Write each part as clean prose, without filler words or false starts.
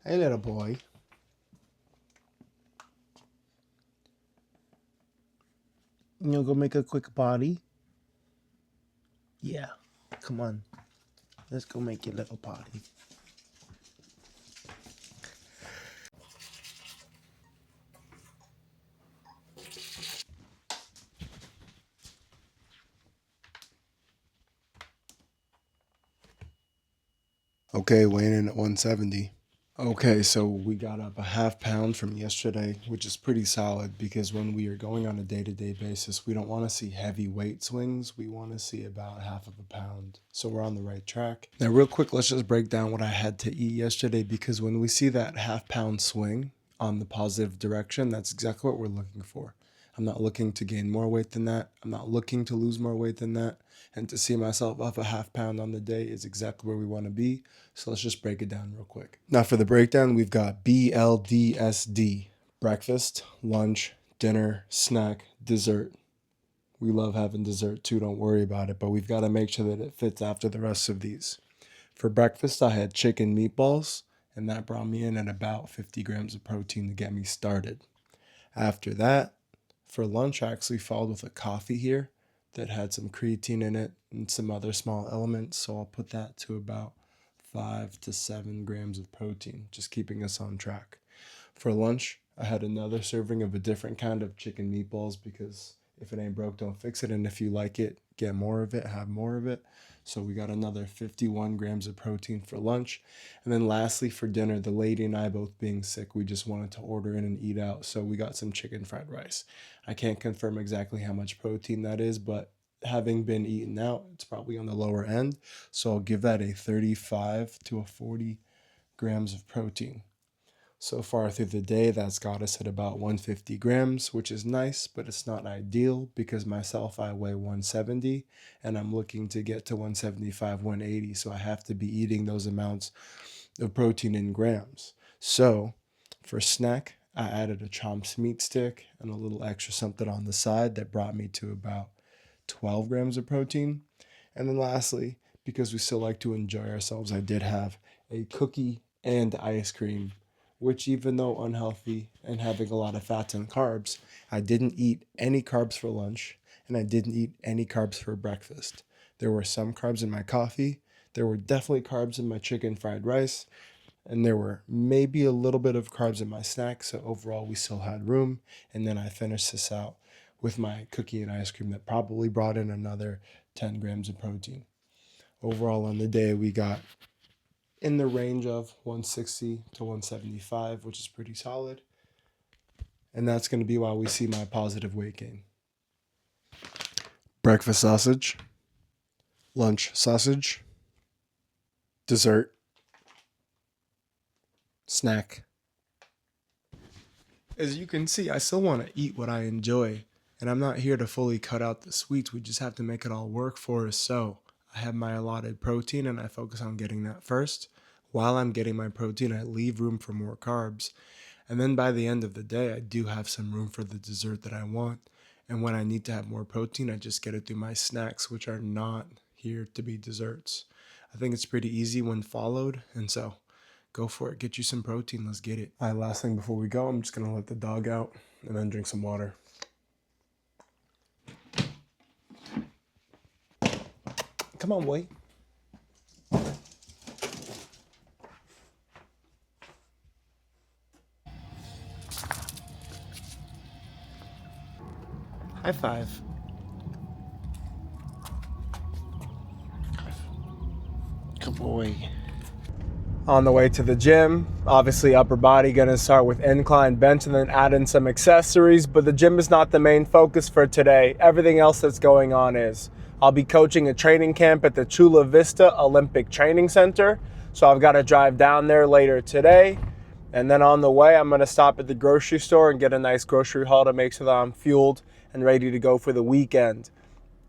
Hey, little boy. You go make a quick potty? Yeah. Come on. Let's go make your little potty. Okay, weighing in at 170. Okay, so we got up a half pound from yesterday, which is pretty solid because when we are going on a day to day basis, we don't want to see heavy weight swings. We want to see about half of a pound. So we're on the right track. Now, real quick, let's just break down what I had to eat yesterday because when we see that half pound swing on the positive direction, that's exactly what we're looking for. I'm not looking to gain more weight than that. I'm not looking to lose more weight than that. And to see myself up a half pound on the day is exactly where we want to be. So let's just break it down real quick. Now for the breakdown, we've got BLDSD: breakfast, lunch, dinner, snack, dessert. We love having dessert too, don't worry about it, but we've got to make sure that it fits after the rest of these. For breakfast, I had chicken meatballs, and that brought me in at about 50 grams of protein to get me started. After that, for lunch, I actually followed with a coffee here that had some creatine in it and some other small elements, so I'll put that to about 5 to 7 grams of protein, just keeping us on track. For lunch, I had another serving of a different kind of chicken meatballs because if it ain't broke, don't fix it. And if you like it, get more of it, have more of it. So we got another 51 grams of protein for lunch. And then lastly, for dinner, the lady and I both being sick, we just wanted to order in and eat out. So we got some chicken fried rice. I can't confirm exactly how much protein that is, but having been eaten out, it's probably on the lower end. So I'll give that a 35 to a 40 grams of protein. So far through the day, that's got us at about 150 grams, which is nice, but it's not ideal because myself, I weigh 170 and I'm looking to get to 175, 180. So I have to be eating those amounts of protein in grams. So for snack, I added a chomped meat stick and a little extra something on the side that brought me to about 12 grams of protein. And then lastly, because we still like to enjoy ourselves, I did have a cookie and ice cream, which, even though unhealthy and having a lot of fats and carbs, I didn't eat any carbs for lunch and I didn't eat any carbs for breakfast. There were some carbs in my coffee, there were definitely carbs in my chicken fried rice, and there were maybe a little bit of carbs in my snack. So overall, we still had room. And then I finished this out with my cookie and ice cream that probably brought in another 10 grams of protein. Overall, on the day, we got in the range of 160 to 175, which is pretty solid. And that's going to be why we see my positive weight gain. Breakfast sausage, lunch sausage, dessert, snack. As you can see, I still want to eat what I enjoy, and I'm not here to fully cut out the sweets. We just have to make it all work for us. So I have my allotted protein and I focus on getting that first. While I'm getting my protein, I leave room for more carbs. And then by the end of the day, I do have some room for the dessert that I want. And when I need to have more protein, I just get it through my snacks, which are not here to be desserts. I think it's pretty easy when followed. And so go for it. Get you some protein. Let's get it. All right, last thing before we go, I'm just going to let the dog out and then drink some water. Come on, boy. High five. Good boy. On the way to the gym, obviously upper body, gonna start with incline bench and then add in some accessories, but the gym is not the main focus for today. Everything else that's going on is. I'll be coaching a training camp at the Chula Vista Olympic Training Center, so I've got to drive down there later today. And then on the way, I'm gonna stop at the grocery store and get a nice grocery haul to make sure that I'm fueled and ready to go for the weekend.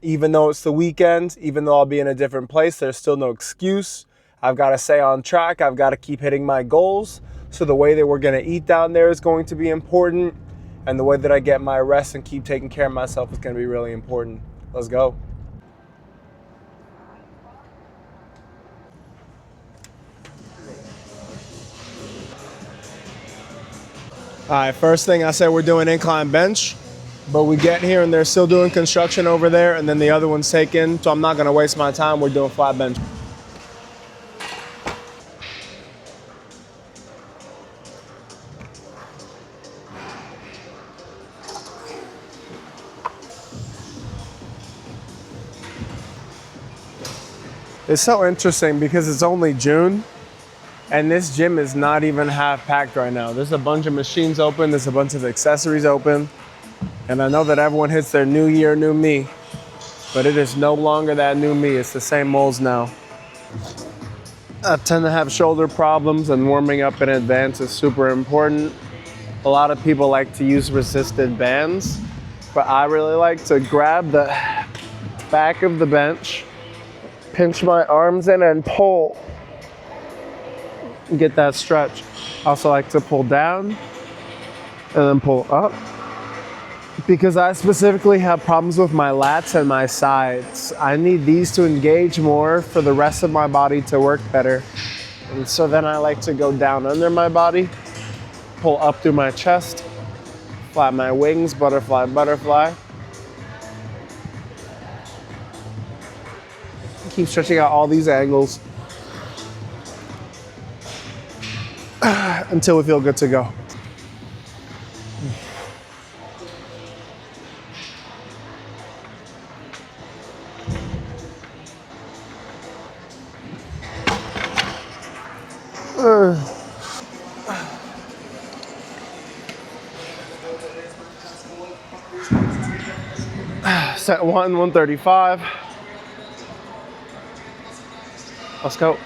Even though it's the weekend, even though I'll be in a different place, there's still no excuse. I've got to stay on track. I've got to keep hitting my goals. So the way that we're going to eat down there is going to be important. And the way that I get my rest and keep taking care of myself is going to be really important. Let's go. All right, first thing I said we're doing incline bench, but we get here and they're still doing construction over there, and then the other one's taken, so I'm not gonna waste my time. We're doing flat bench. It's so interesting because it's only June, and this gym is not even half packed right now. There's a bunch of machines open, there's a bunch of accessories open, and I know that everyone hits their new year, new me, but it is no longer that new me, it's the same molds now. I tend to have shoulder problems, and warming up in advance is super important. A lot of people like to use resisted bands, but I really like to grab the back of the bench, pinch my arms in and pull. Get that stretch. I also like to pull down and then pull up, because I specifically have problems with my lats and my sides. I need these to engage more for the rest of my body to work better. And so then I like to go down under my body, pull up through my chest, flap my wings, butterfly, butterfly. Keep stretching out all these angles until we feel good to go. Set 135. Let's go.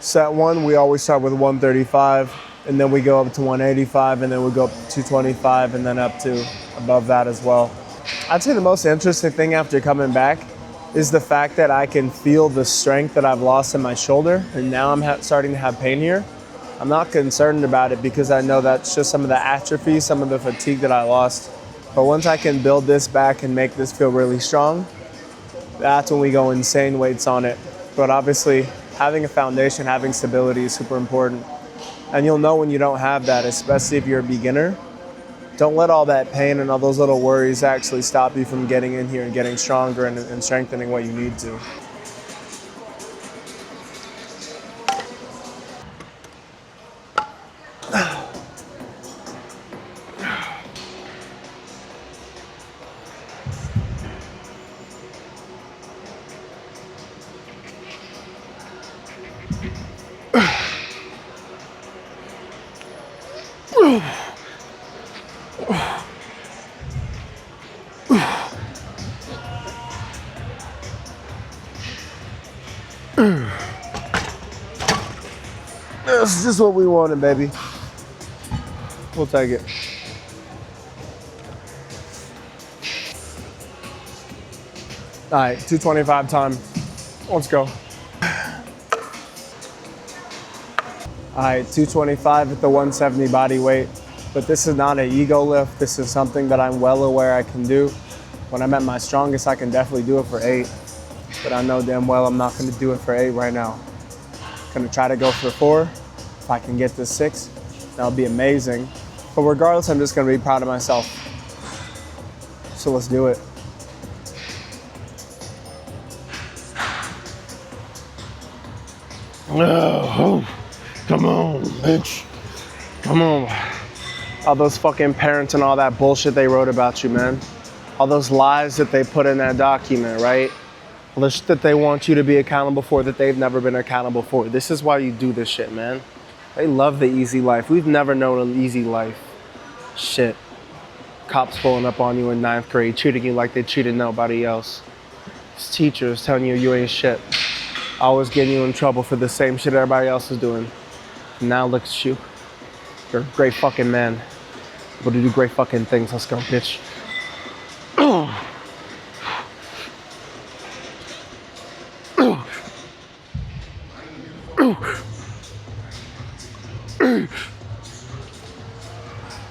Set 1, we always start with 135, and then we go up to 185, and then we go up to 225, and then up to above that as well. I'd say the most interesting thing after coming back is the fact that I can feel the strength that I've lost in my shoulder, and now I'm starting to have pain here. I'm not concerned about it because I know that's just some of the atrophy, some of the fatigue that I lost. But once I can build this back and make this feel really strong, that's when we go insane weights on it. But obviously, having a foundation, having stability is super important. And you'll know when you don't have that, especially if you're a beginner. Don't let all that pain and all those little worries actually stop you from getting in here and getting stronger and strengthening what you need to. That's just what we wanted, baby. We'll take it. All right, 225 time. Let's go. All right, 225 at the 170 body weight. But this is not an ego lift. This is something that I'm well aware I can do. When I'm at my strongest, I can definitely do it for 8. But I know damn well I'm not gonna do it for 8 right now. Gonna try to go for 4. If I can get to 6, that'll be amazing. But regardless, I'm just gonna be proud of myself. So let's do it. Oh, come on, bitch. Come on. All those fucking parents and all that bullshit they wrote about you, man. All those lies that they put in that document, right? All the shit that they want you to be accountable for that they've never been accountable for. This is why you do this shit, man. They love the easy life. We've never known an easy life. Shit. Cops pulling up on you in 9th grade, treating you like they treated nobody else. It's teachers telling you you ain't shit. Always getting you in trouble for the same shit everybody else is doing. And now look at you. You're a great fucking man. Able to do great fucking things. Let's go, bitch.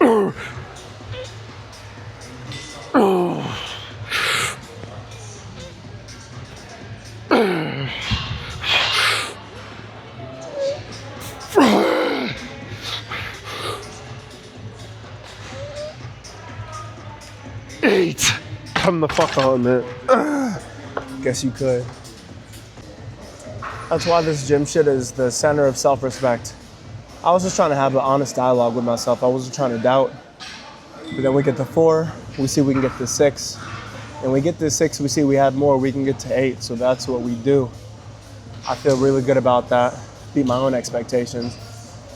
8. Come the fuck on, man. Guess you could. That's why this gym shit is the center of self-respect. I was just trying to have an honest dialogue with myself. I wasn't trying to doubt. But then we get to 4, we see we can get to 6. And we get to 6, we see we have more, we can get to 8. So that's what we do. I feel really good about that. Beat my own expectations,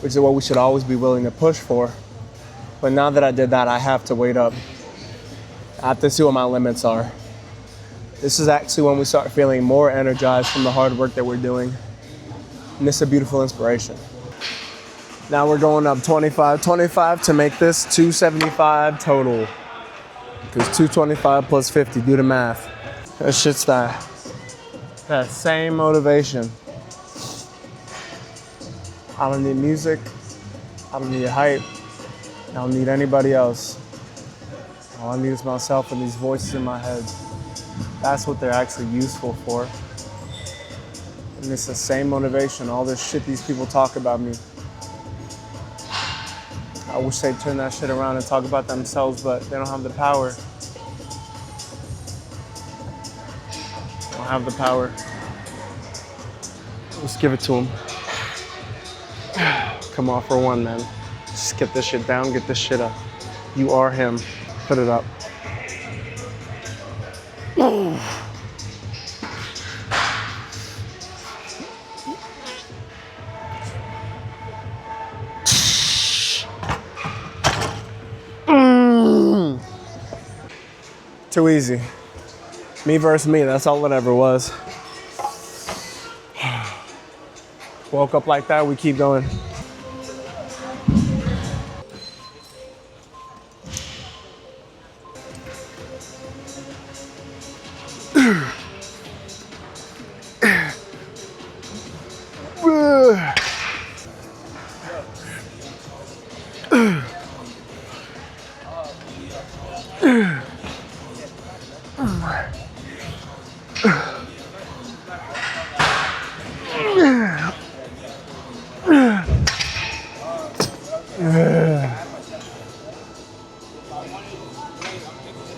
which is what we should always be willing to push for. But now that I did that, I have to wait up. I have to see what my limits are. This is actually when we start feeling more energized from the hard work that we're doing. And this is a beautiful inspiration. Now we're going up 25 to make this 275 total. Because 225 plus 50, do the math. That shit's that same motivation. I don't need music. I don't need hype. I don't need anybody else. All I need is myself and these voices in my head. That's what they're actually useful for. And it's the same motivation, all this shit these people talk about me. I wish they'd turn that shit around and talk about themselves, but they don't have the power. They don't have the power. Let's give it to them. Come on for one, man. Just get this shit down, get this shit up. You are him. Put it up. Too easy. Me versus me, that's all it ever was. Woke up like that, we keep going.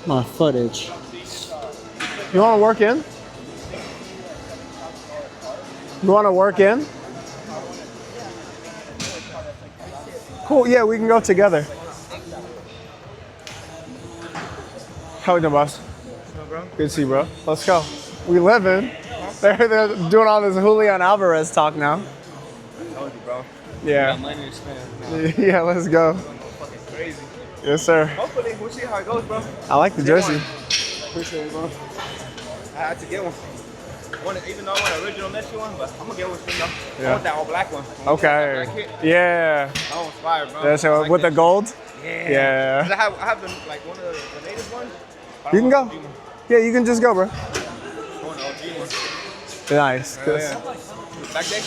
My footage. You want to work in? You want to work in? Cool, yeah, we can go together. How we doing, boss? Good to see you, bro. Let's go. We living. They're doing all this Julian Alvarez talk now. I told you, bro. Yeah. Got money to spend. Yeah, let's go. Fucking crazy. Yes, sir. Hopefully, we'll see how it goes, bro. I like the jersey. Appreciate it, bro. I had to get one. Even though I want an original Messi one, but I'm gonna get one soon, though. Yeah. I want that all black one. Okay. Yeah. That one's fire, bro. That's I like with that the gold? shit. Yeah. 'Cause I have the, like one of the latest ones. but I You can want go. the OG one. Yeah, you can just go, bro. I want the OG one. Nice. Yeah. Back day?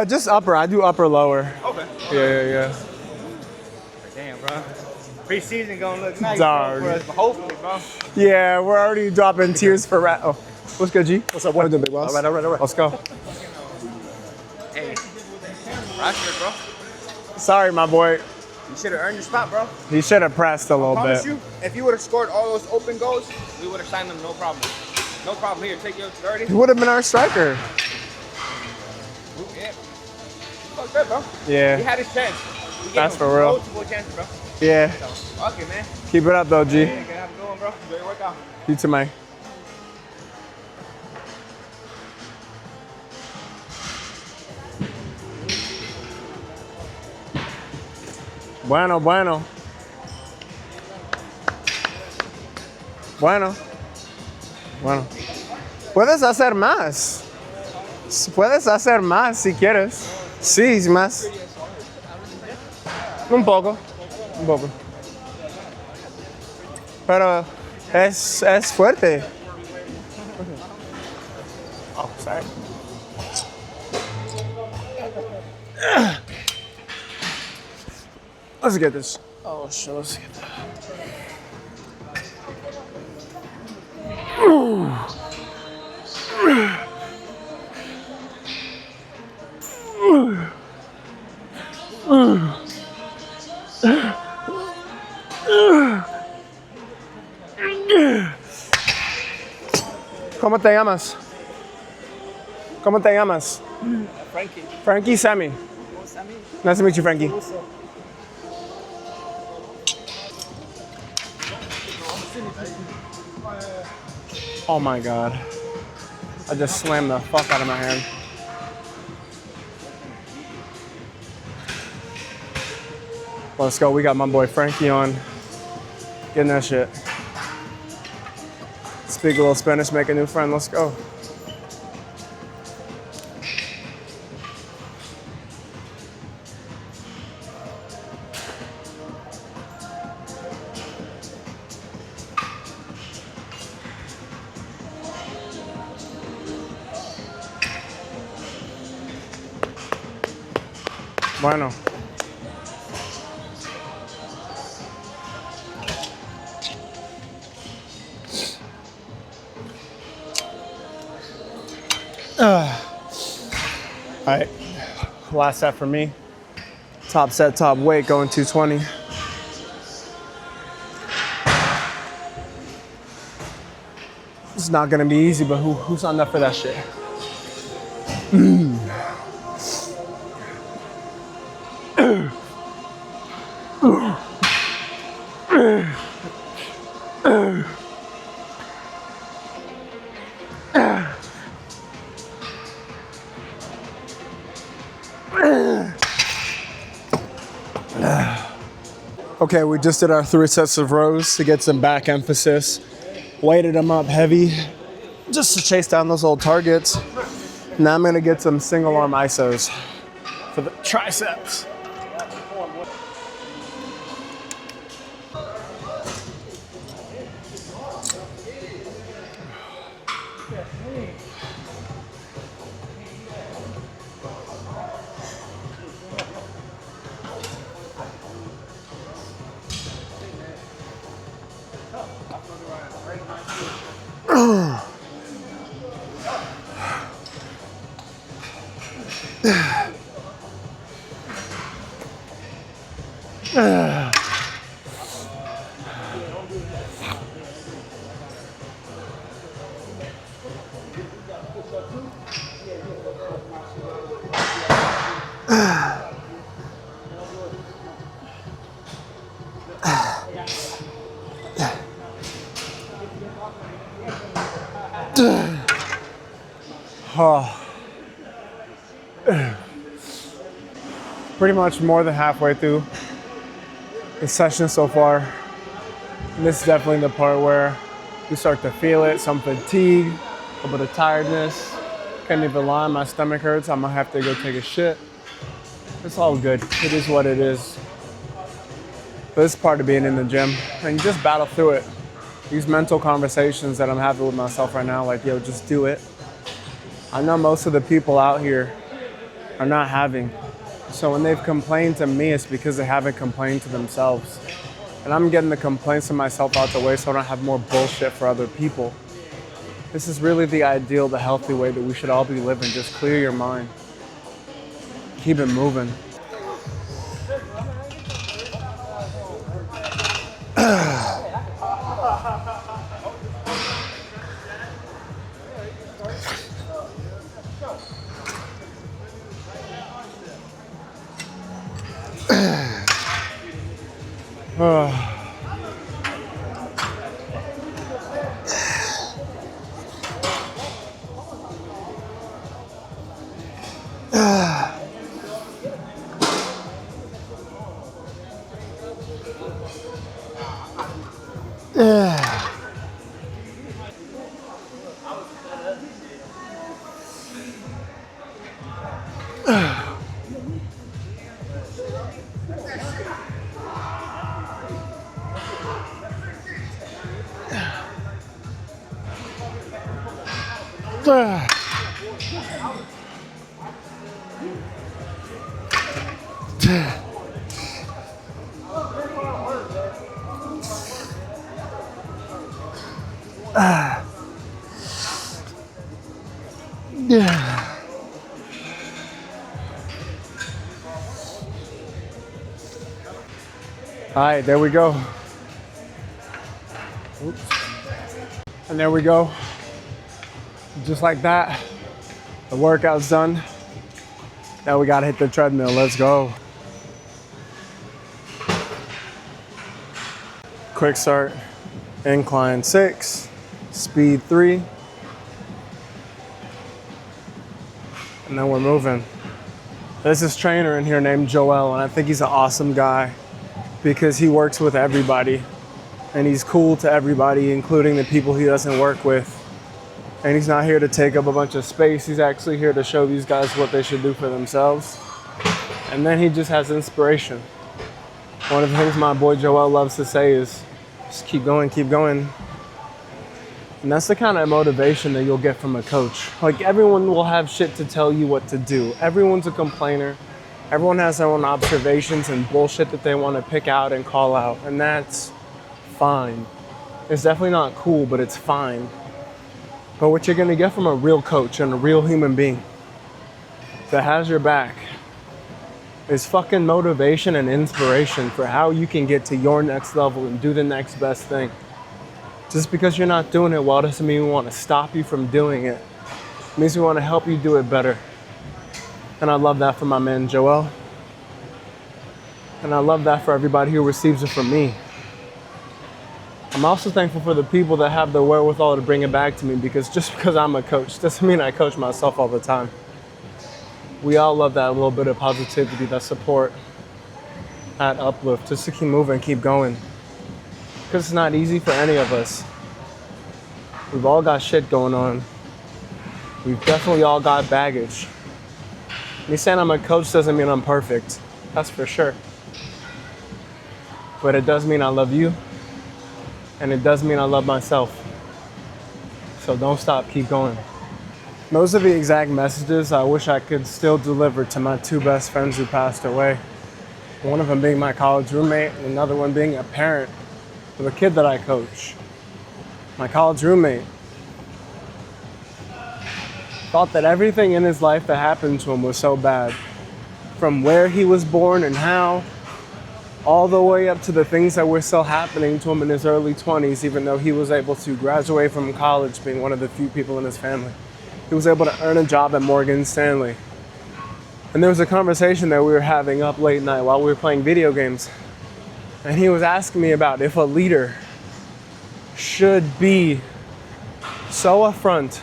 Just upper. I do upper, lower. Okay. Yeah. Damn, bro. Preseason gonna look nice, Dog. bro, for us, but hopefully, bro. Yeah, we're already dropping tears for rat. Oh, what's good, G? What's up? What doing, big boss? All right. Let's go. Hey, Roger, bro. Sorry, my boy. You should have earned your spot, bro. He should have pressed a little Promise bit. you, if you would have scored all those open goals, we would have signed them, no problem. No problem here. Take your 30. He would have been our striker. Yeah. Fuck that, bro. Yeah. He had his chance. We gave That's him for real. multiple chances, bro. Yeah. So, fuck it, man. Keep it up, though, G. Yeah, gotta have a good one, bro. Enjoy your workout. You too, man. Bueno. Puedes hacer más. Puedes hacer más si quieres. Sí, más. Un poco. Pero es fuerte. Oh, sorry. Let's get this. Oh shit, let's get that. ¿Cómo te llamas? ¿Cómo te llamas? Frankie. Frankie, Sammy. Nice to meet you, Frankie. Oh my God. I just slammed the fuck out of my hand. Let's go. We got my boy Frankie on. Getting that shit. Speak a little Spanish, make a new friend. Let's go. Bueno. All right, last set for me. Top set, top weight, going 220. It's not gonna be easy, but who's signed up for that shit? Okay, we just did our 3 sets of rows to get some back emphasis. Weighted them up heavy just to chase down those old targets. Now I'm gonna get some single arm isos for the triceps. Pretty much more than halfway through the session so far. And this is definitely the part where you start to feel it, some fatigue, a bit of tiredness. Can't even lie, my stomach hurts. I'm gonna have to go take a shit. It's all good. It is what it is. But this is part of being in the gym. And you just battle through it. These mental conversations that I'm having with myself right now, like, yo, just do it. I know most of the people out here are not having. So when they've complained to me, it's because they haven't complained to themselves. And I'm getting the complaints of myself out the way so I don't have more bullshit for other people. This is really the ideal, the healthy way that we should all be living. Just clear your mind. Keep it moving. All right, there we go. Oops. And there we go. Just like that, the workout's done. Now we gotta hit the treadmill. Let's go. Quick start, incline 6, speed 3. And then we're moving. There's this trainer in here named Joel, and I think he's an awesome guy because he works with everybody and he's cool to everybody, including the people he doesn't work with. And he's not here to take up a bunch of space. He's actually here to show these guys what they should do for themselves. And then he just has inspiration. One of the things my boy Joel loves to say is, just keep going, keep going. And that's the kind of motivation that you'll get from a coach. Like, everyone will have shit to tell you what to do. Everyone's a complainer. Everyone has their own observations and bullshit that they want to pick out and call out. And that's fine. It's definitely not cool, but it's fine. But what you're gonna get from a real coach and a real human being that has your back is fucking motivation and inspiration for how you can get to your next level and do the next best thing. Just because you're not doing it well doesn't mean we want to stop you from doing it. It means we want to help you do it better. And I love that for my man Joel. And I love that for everybody who receives it from me. I'm also thankful for the people that have the wherewithal to bring it back to me, because just because I'm a coach doesn't mean I coach myself all the time. We all love that little bit of positivity, that support, that uplift, just to keep moving, keep going. Because it's not easy for any of us. We've all got shit going on. We've definitely all got baggage. Me saying I'm a coach doesn't mean I'm perfect. That's for sure. But it does mean I love you. And it does mean I love myself. So don't stop, keep going. Those are the exact messages I wish I could still deliver to my two best friends who passed away. One of them being my college roommate, and another one being a parent of a kid that I coach. My college roommate thought that everything in his life that happened to him was so bad. From where he was born and how, all the way up to the things that were still happening to him in his early 20s, even though he was able to graduate from college, being one of the few people in his family. He was able to earn a job at Morgan Stanley. And there was a conversation that we were having up late night while we were playing video games. And he was asking me about if a leader should be so upfront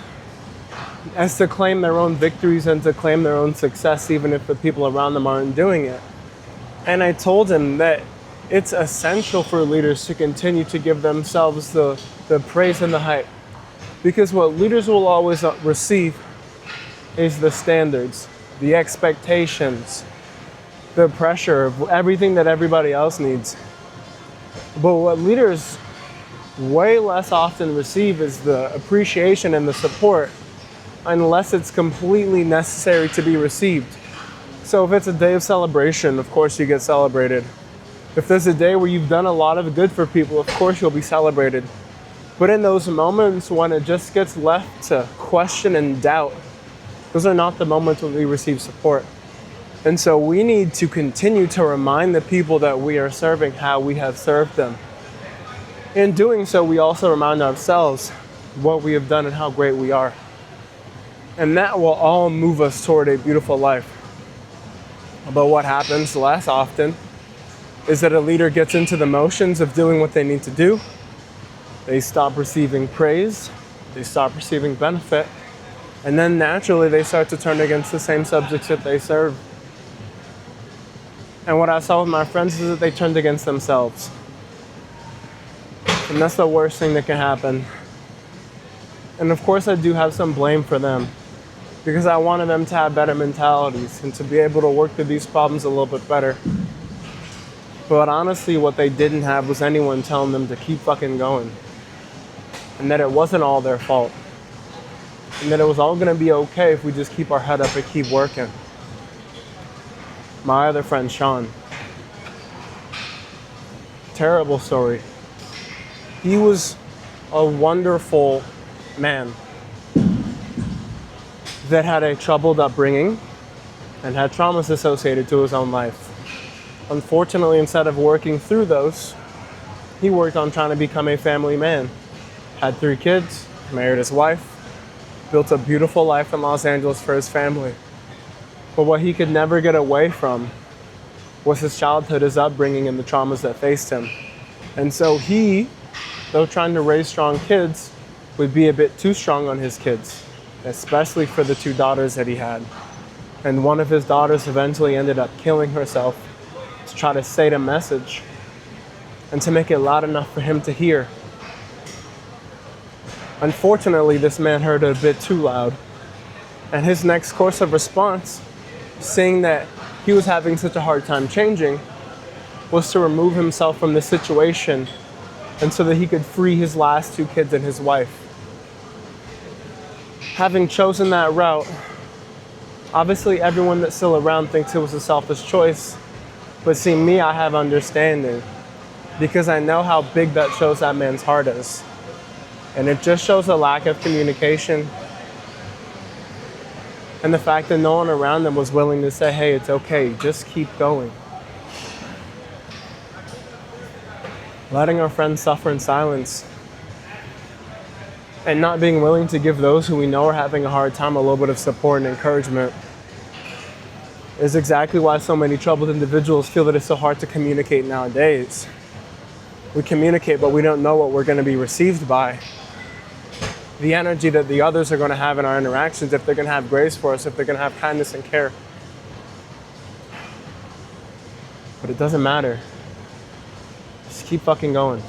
as to claim their own victories and to claim their own success, even if the people around them aren't doing it. And I told him that it's essential for leaders to continue to give themselves the praise and the hype. Because what leaders will always receive is the standards, the expectations, the pressure of everything that everybody else needs. But what leaders way less often receive is the appreciation and the support, unless it's completely necessary to be received. So if it's a day of celebration, of course you get celebrated. If there's a day where you've done a lot of good for people, of course you'll be celebrated. But in those moments when it just gets left to question and doubt, those are not the moments when we receive support. And so we need to continue to remind the people that we are serving how we have served them. In doing so, we also remind ourselves what we have done and how great we are. And that will all move us toward a beautiful life. But what happens less often is that a leader gets into the motions of doing what they need to do. They stop receiving praise, they stop receiving benefit, and then naturally they start to turn against the same subjects that they serve. And what I saw with my friends is that they turned against themselves. And that's the worst thing that can happen. And of course I do have some blame for them, because I wanted them to have better mentalities and to be able to work through these problems a little bit better. But honestly, what they didn't have was anyone telling them to keep fucking going. And that it wasn't all their fault. And that it was all gonna be okay if we just keep our head up and keep working. My other friend, Sean. Terrible story. He was a wonderful man that had a troubled upbringing and had traumas associated to his own life. Unfortunately, instead of working through those, he worked on trying to become a family man. Had 3 kids, married his wife, built a beautiful life in Los Angeles for his family. But what he could never get away from was his childhood, his upbringing, and the traumas that faced him. And so he, though trying to raise strong kids, would be a bit too strong on his kids, especially for the 2 daughters that he had. And one of his daughters eventually ended up killing herself to try to say the message and to make it loud enough for him to hear. Unfortunately, this man heard it a bit too loud. And his next course of response, seeing that he was having such a hard time changing, was to remove himself from the situation and so that he could free his last 2 kids and his wife. Having chosen that route, obviously everyone that's still around thinks it was a selfish choice, but see me, I have understanding because I know how big that shows that man's heart is. And it just shows a lack of communication and the fact that no one around them was willing to say, hey, it's okay, just keep going. Letting our friends suffer in silence and not being willing to give those who we know are having a hard time a little bit of support and encouragement is exactly why so many troubled individuals feel that it's so hard to communicate nowadays. We communicate, but we don't know what we're going to be received by. The energy that the others are going to have in our interactions, if they're going to have grace for us, if they're going to have kindness and care. But it doesn't matter. Just keep fucking going.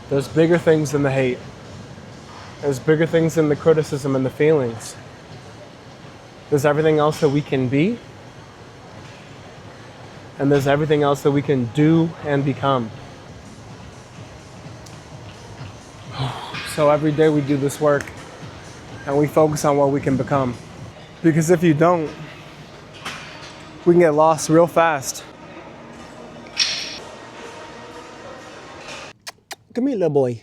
There's bigger things than the hate. There's bigger things than the criticism and the feelings. There's everything else that we can be. And there's everything else that we can do and become. So every day we do this work and we focus on what we can become. Because if you don't, we can get lost real fast. Come here, little boy.